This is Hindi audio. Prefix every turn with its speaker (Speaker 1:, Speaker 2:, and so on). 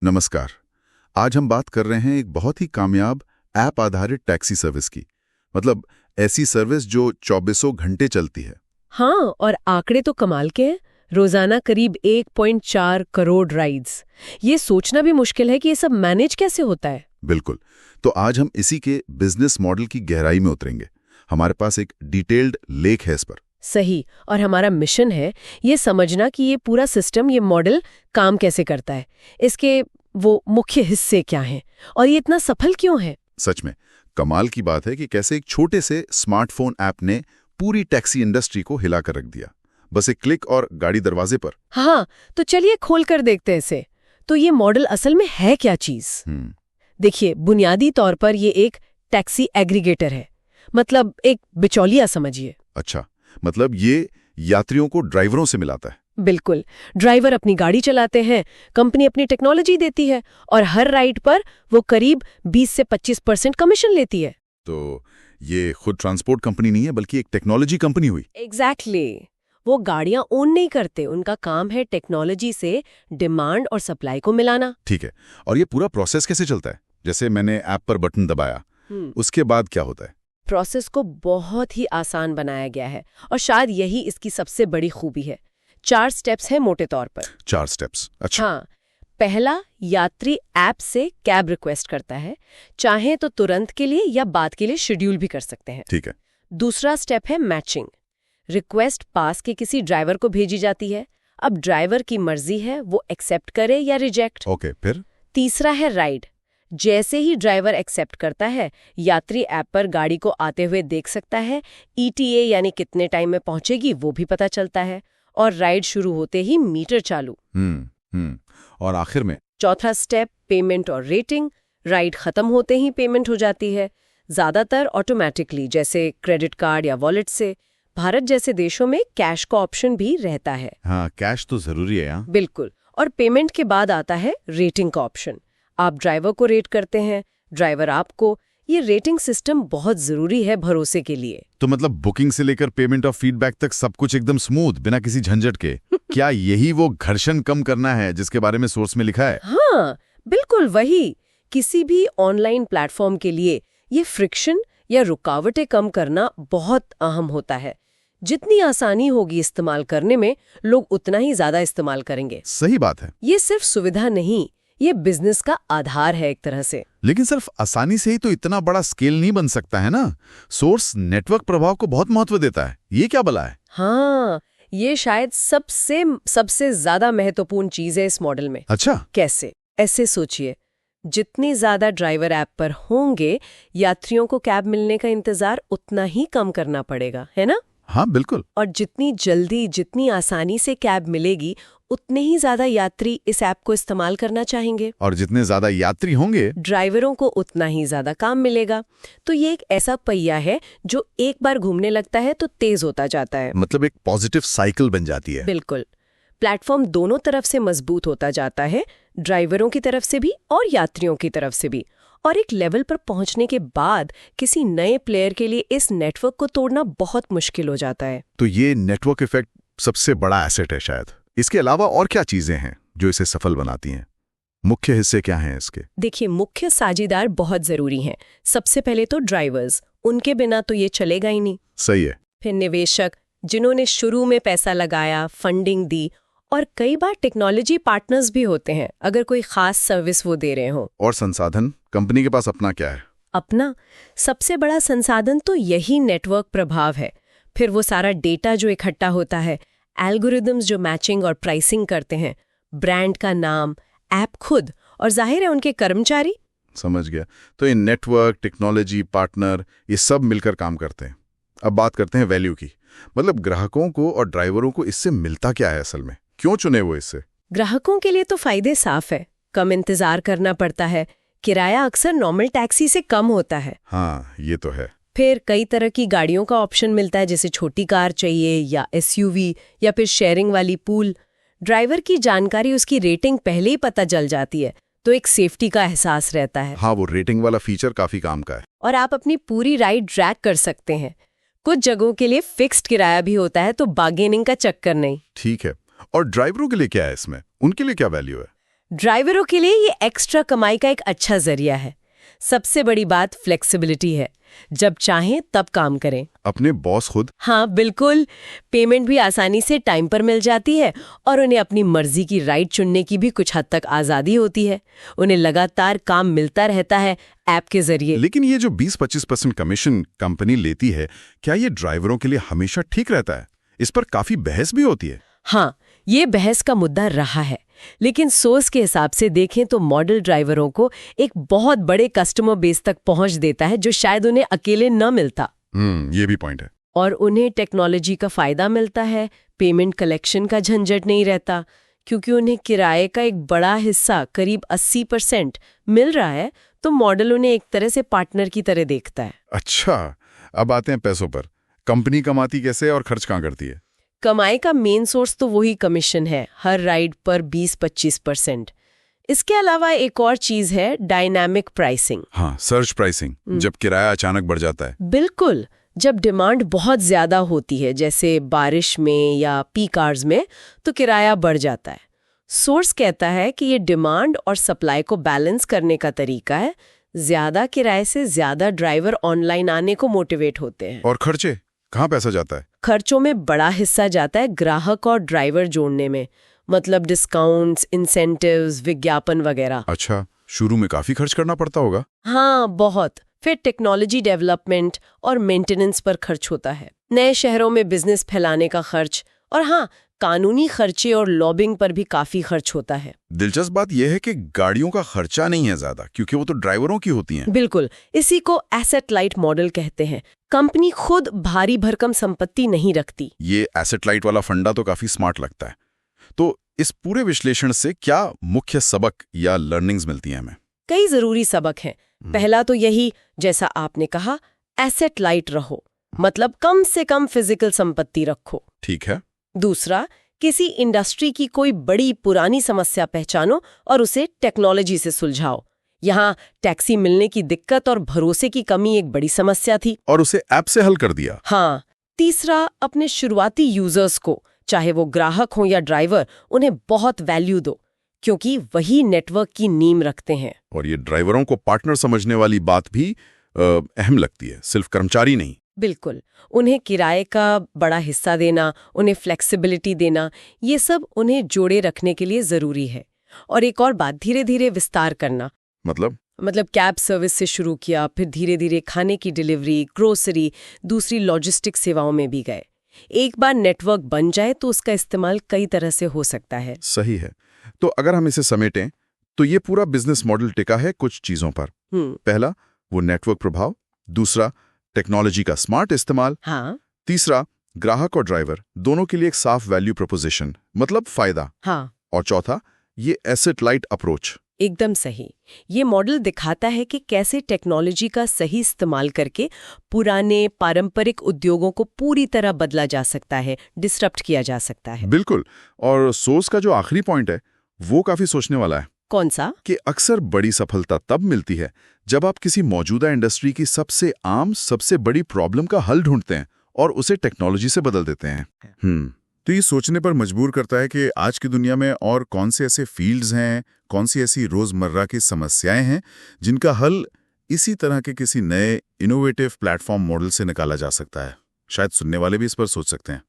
Speaker 1: नमस्कार। आज हम बात कर रहे हैं एक बहुत ही कामयाब ऐप आधारित टैक्सी सर्विस की। मतलब ऐसी सर्विस जो 24 घंटे चलती है।
Speaker 2: हाँ, और आंकड़े तो कमाल के हैं। रोजाना करीब 1.4 करोड़ राइड्स। ये सोचना भी मुश्किल है कि ये सब मैनेज कैसे होता है।
Speaker 1: बिल्कुल। तो आज हम इसी के बिजनेस मॉडल की गहराई में उतरेंगे। हमारे पास एक डिटेल्ड लेख है इस पर।
Speaker 2: सही। और हमारा मिशन है ये समझना कि ये पूरा सिस्टम, ये मॉडल काम कैसे करता है, इसके वो मुख्य हिस्से क्या हैं और ये इतना सफल क्यों है।
Speaker 1: सच में कमाल की बात है कि कैसे एक छोटे से स्मार्टफोन ऐप ने पूरी टैक्सी इंडस्ट्री को हिला कर रख दिया, बस एक क्लिक और गाड़ी दरवाजे पर।
Speaker 2: हाँ, तो चलिए खोल कर देखते हैं इसे। तो ये मॉडल असल में है क्या चीज। देखिए, बुनियादी तौर पर ये एक टैक्सी एग्रीगेटर है, मतलब एक बिचौलिया समझिए।
Speaker 1: अच्छा, मतलब ये यात्रियों को ड्राइवरों से मिलाता है।
Speaker 2: बिल्कुल। ड्राइवर अपनी गाड़ी चलाते हैं, कंपनी अपनी टेक्नोलॉजी देती है और हर राइड पर वो करीब 20 से 25% कमीशन लेती है।
Speaker 1: तो ये खुद ट्रांसपोर्ट कंपनी नहीं है बल्कि एक टेक्नोलॉजी कंपनी हुई।
Speaker 2: एग्जैक्टली। वो गाड़ियां ओन नहीं करते, उनका काम है टेक्नोलॉजी से डिमांड और सप्लाई को मिलाना।
Speaker 1: ठीक है। और ये पूरा प्रोसेस कैसे चलता है? जैसे मैंने ऐप पर बटन दबाया, उसके बाद क्या होता है?
Speaker 2: प्रोसेस को बहुत ही आसान बनाया गया है और शायद यही इसकी सबसे बड़ी खूबी है। 4 स्टेप्स हैं मोटे तौर पर।
Speaker 1: 4 स्टेप्स। अच्छा।
Speaker 2: हाँ। पहला, यात्री ऐप से कैब रिक्वेस्ट करता है, चाहे तो तुरंत के लिए या बाद के लिए शेड्यूल भी कर सकते हैं।
Speaker 1: ठीक है।
Speaker 2: दूसरा स्टेप है मैचिंग। रिक्वेस्ट पास के किसी ड्राइवर को भेजी जाती है। अब ड्राइवर की मर्जी है वो एक्सेप्ट करे या रिजेक्ट।
Speaker 1: ओके, फिर?
Speaker 2: तीसरा है राइड। जैसे ही ड्राइवर एक्सेप्ट करता है, यात्री ऐप पर गाड़ी को आते हुए देख सकता है। ETA यानी कितने टाइम में पहुंचेगी वो भी पता चलता है। और राइड शुरू होते ही मीटर चालू।
Speaker 1: और आखिर में?
Speaker 2: चौथा स्टेप, पेमेंट और रेटिंग। राइड खत्म होते ही पेमेंट हो जाती है, ज्यादातर ऑटोमेटिकली, जैसे क्रेडिट कार्ड या वॉलेट से। भारत जैसे देशों में कैश का ऑप्शन भी रहता है।
Speaker 1: हाँ, कैश तो जरूरी है यहाँ।
Speaker 2: बिल्कुल। और पेमेंट के बाद आता है रेटिंग का ऑप्शन। आप ड्राइवर को रेट करते हैं, ड्राइवर आपको। ये रेटिंग सिस्टम बहुत जरूरी है भरोसे के लिए।
Speaker 1: तो मतलब बुकिंग से लेकर पेमेंट और फीडबैक तक सब कुछ एकदम स्मूथ, बिना किसी झंझट के। क्या यही वो घर्षण कम करना है जिसके बारे में सोर्स में लिखा है?
Speaker 2: हाँ, बिल्कुल वही। किसी भी ऑनलाइन प्लेटफॉर्म के लिए ये फ्रिक्शन या रुकावटें कम करना बहुत अहम होता है। जितनी आसानी होगी इस्तेमाल करने में, लोग उतना ही ज्यादा इस्तेमाल करेंगे।
Speaker 1: सही बात है।
Speaker 2: ये सिर्फ सुविधा नहीं, ये बिजनेस का आधार है एक तरह से।
Speaker 1: लेकिन सिर्फ आसानी से ही तो इतना बड़ा स्केल नहीं बन सकता है ना। सोर्स नेटवर्क प्रभाव को बहुत महत्व देता है। ये क्या भला है?
Speaker 2: हाँ, ये शायद सबसे ज्यादा महत्वपूर्ण चीज है इस मॉडल में।
Speaker 1: अच्छा।
Speaker 2: कैसे? ऐसे सोचिए, जितने ज्यादा ड्राइवर ऐप पर होंगे, यात्रियों को कैब मिलने का इंतजार उतना ही कम करना पड़ेगा, है ना?
Speaker 1: हाँ, बिल्कुल।
Speaker 2: और जितनी जल्दी, जितनी आसानी से कैब मिलेगी, उतने ही ज्यादा यात्री इस ऐप को इस्तेमाल करना चाहेंगे।
Speaker 1: और जितने ज्यादा यात्री होंगे,
Speaker 2: ड्राइवरों को उतना ही ज्यादा काम मिलेगा। तो ये एक ऐसा पहिया है जो एक बार घूमने लगता है तो तेज होता जाता है।
Speaker 1: मतलब एक पॉजिटिव साइकिल बन जाती है।
Speaker 2: बिल्कुल। प्लेटफॉर्म दोनों तरफ से मजबूत होता जाता है, ड्राइवरों की तरफ से भी और यात्रियों की तरफ से भी। और एक लेवल पर पहुंचने के बाद किसी नए प्लेयर के लिए इस नेटवर्क को तोड़ना बहुत मुश्किल हो जाता है।
Speaker 1: तो ये नेटवर्क इफेक्ट सबसे बड़ा एसेट है शायद। इसके अलावा और क्या चीजें हैं जो इसे सफल बनाती हैं? मुख्य हिस्से क्या हैं इसके?
Speaker 2: देखिए, मुख्य साझेदार बहुत जरूरी हैं। सबसे पहले तो ड्राइवर्स, उनके बिना तो ये चलेगा ही नहीं।
Speaker 1: सही है।
Speaker 2: फिर निवेशक, जिन्होंने शुरू में पैसा लगाया, फंडिंग दी। और कई बार टेक्नोलॉजी पार्टनर्स भी होते हैं, अगर कोई खास सर्विस वो दे रहे हो।
Speaker 1: और संसाधन, कंपनी के पास अपना क्या है?
Speaker 2: अपना सबसे बड़ा संसाधन तो यही नेटवर्क प्रभाव है। फिर वो सारा डेटा जो इकट्ठा होता है, एल्गोरिदम्स जो मैचिंग और प्राइसिंग करते हैं, ब्रांड का नाम, ऐप खुद, और जाहिर है उनके कर्मचारी।
Speaker 1: समझ गया। तो ये नेटवर्क, टेक्नोलॉजी, पार्टनर, ये सब मिलकर काम करते हैं। अब बात करते हैं वैल्यू की। मतलब ग्राहकों को और ड्राइवरों को इससे मिलता क्या है असल में? क्यों चुने वो इससे?
Speaker 2: ग्राहकों के लिए तो फायदे साफ है। कम इंतजार करना पड़ता है, किराया अक्सर नॉर्मल टैक्सी से कम होता है।
Speaker 1: हाँ, ये तो है।
Speaker 2: फिर कई तरह की गाड़ियों का ऑप्शन मिलता है, जैसे छोटी कार चाहिए या SUV या फिर शेयरिंग वाली पूल। ड्राइवर की जानकारी, उसकी रेटिंग पहले ही पता चल जाती है, तो एक सेफ्टी का एहसास रहता है।
Speaker 1: हाँ, वो रेटिंग वाला फीचर काफी काम का है।
Speaker 2: और आप अपनी पूरी राइड ट्रैक कर सकते हैं। कुछ जगहों के लिए फिक्स्ड किराया भी होता है, तो बार्गेनिंग का चक्कर नहीं।
Speaker 1: ठीक है। और ड्राइवरों के लिए क्या है इसमें? उनके लिए क्या वैल्यू है?
Speaker 2: ड्राइवरों के लिए ये एक्स्ट्रा कमाई का एक अच्छा जरिया है। सबसे बड़ी बात फ्लेक्सिबिलिटी है, जब चाहें तब काम करें।
Speaker 1: अपने बॉस खुद?
Speaker 2: हाँ बिल्कुल, पेमेंट भी आसानी से टाइम पर मिल जाती है और उन्हें अपनी मर्जी की राइड चुनने की भी कुछ हद तक आज़ादी होती है। उन्हें लगातार काम मिलता रहता है ऐप के जरिए।
Speaker 1: लेकिन ये जो 20-25% कमीशन कंपनी लेती है, क्या ये ड्राइवरों के लिए हमेशा ठीक रहता है? इस पर काफी बहस भी होती है।
Speaker 2: हाँ, ये बहस का मुद्दा रहा है, लेकिन सोर्स के हिसाब से देखें तो मॉडल ड्राइवरों को एक बहुत बड़े कस्टमर बेस तक पहुंच देता है, जो शायद उन्हें अकेले न मिलता।
Speaker 1: ये भी पॉइंट है।
Speaker 2: और उन्हें टेक्नोलॉजी का फायदा मिलता है, पेमेंट कलेक्शन का झंझट नहीं रहता, क्योंकि उन्हें किराए का एक बड़ा हिस्सा करीब 80% मिल रहा है, तो मॉडल उन्हें एक तरह से पार्टनर की तरह देखता है।
Speaker 1: अच्छा, अब आते हैं पैसों पर। कंपनी कमाती कैसे और खर्च कहाँ करती है?
Speaker 2: कमाई का मेन सोर्स तो वही कमीशन है, हर राइड पर 20-25%। इसके अलावा एक और चीज है डायनामिक प्राइसिंग।
Speaker 1: हाँ, सर्ज प्राइसिंग, जब किराया अचानक बढ़ जाता है।
Speaker 2: बिल्कुल, जब डिमांड बहुत ज्यादा होती है, जैसे बारिश में या पीक आवर्स में, तो किराया बढ़ जाता है। सोर्स कहता है कि ये डिमांड और सप्लाई को बैलेंस करने का तरीका है। ज्यादा किराए से ज्यादा ड्राइवर ऑनलाइन आने को मोटिवेट होते हैं।
Speaker 1: और खर्चे, कहाँ पैसा जाता है?
Speaker 2: खर्चों में बड़ा हिस्सा जाता है ग्राहक और ड्राइवर जोड़ने में, मतलब डिस्काउंट्स, इंसेंटिव्स, विज्ञापन वगैरह।
Speaker 1: अच्छा, शुरू में काफी खर्च करना पड़ता होगा।
Speaker 2: हाँ, बहुत। फिर टेक्नोलॉजी डेवलपमेंट और मेंटेनेंस पर खर्च होता है, नए शहरों में बिजनेस फैलाने का खर्च, और हाँ, कानूनी खर्चे और लॉबिंग पर भी काफी खर्च होता है।
Speaker 1: दिलचस्प बात यह है कि गाड़ियों का खर्चा नहीं है ज्यादा, क्योंकि वो तो ड्राइवरों की होती हैं।
Speaker 2: बिल्कुल, इसी को एसेट लाइट मॉडल कहते हैं। कंपनी खुद भारी भरकम संपत्ति नहीं रखती।
Speaker 1: ये एसेट लाइट वाला फंडा तो काफी स्मार्ट लगता है। तो इस पूरे विश्लेषण से क्या मुख्य सबक या लर्निंग्स मिलती हैं हमें?
Speaker 2: कई जरूरी सबक हैं। पहला तो यही, जैसा आपने कहा, एसेट लाइट रहो, मतलब कम से कम फिजिकल संपत्ति रखो।
Speaker 1: ठीक है।
Speaker 2: दूसरा, किसी इंडस्ट्री की कोई बड़ी पुरानी समस्या पहचानो और उसे टेक्नोलॉजी से सुलझाओ। यहाँ टैक्सी मिलने की दिक्कत और भरोसे की कमी एक बड़ी समस्या थी,
Speaker 1: और उसे ऐप से हल कर दिया।
Speaker 2: हाँ। तीसरा, अपने शुरुआती यूजर्स को, चाहे वो ग्राहक हो या ड्राइवर, उन्हें बहुत वैल्यू दो, क्योंकि वही नेटवर्क की नींव रखते हैं।
Speaker 1: और ये ड्राइवरों को पार्टनर समझने वाली बात भी अहम लगती है, सिर्फ कर्मचारी नहीं।
Speaker 2: बिल्कुल, उन्हें किराए का बड़ा हिस्सा देना, उन्हें फ्लेक्सिबिलिटी देना, ये सब उन्हें जोड़े रखने के लिए जरूरी है। और एक और बात, धीरे धीरे विस्तार करना। मतलब कैब सर्विस से शुरू किया, फिर धीरे धीरे खाने की डिलीवरी, ग्रोसरी, दूसरी लॉजिस्टिक सेवाओं में भी गए। एक बार नेटवर्क बन जाए तो उसका इस्तेमाल कई तरह से हो सकता है।
Speaker 1: सही है। तो अगर हम इसे समेटें तो ये पूरा बिजनेस मॉडल टिका है कुछ चीजों पर। पहला, वो नेटवर्क प्रभाव। दूसरा, टेक्नोलॉजी का स्मार्ट इस्तेमाल।
Speaker 2: हाँ।
Speaker 1: तीसरा, ग्राहक और ड्राइवर दोनों के लिए एक साफ वैल्यू प्रोपोजिशन, मतलब फायदा।
Speaker 2: हाँ।
Speaker 1: और चौथा, ये एसेट लाइट अप्रोच।
Speaker 2: एकदम सही। ये मॉडल दिखाता है कि कैसे टेक्नोलॉजी का सही इस्तेमाल करके पुराने पारंपरिक उद्योगों को पूरी तरह बदला जा सकता है, डिस्टर्ब किया जा सकता है।
Speaker 1: बिल्कुल। और सोर्स का जो आखिरी पॉइंट है वो काफी सोचने वाला है।
Speaker 2: कौन सा? कि
Speaker 1: अक्सर बड़ी सफलता तब मिलती है जब आप किसी मौजूदा इंडस्ट्री की सबसे आम, सबसे बड़ी प्रॉब्लम का हल ढूंढते हैं और उसे टेक्नोलॉजी से बदल देते हैं। तो ये सोचने पर मजबूर करता है कि आज की दुनिया में और कौन से ऐसे फील्ड्स हैं, कौन सी ऐसी रोजमर्रा की समस्याएं हैं जिनका हल इसी तरह के किसी नए इनोवेटिव प्लेटफॉर्म मॉडल से निकाला जा सकता है। शायद सुनने वाले भी इस पर सोच सकते हैं।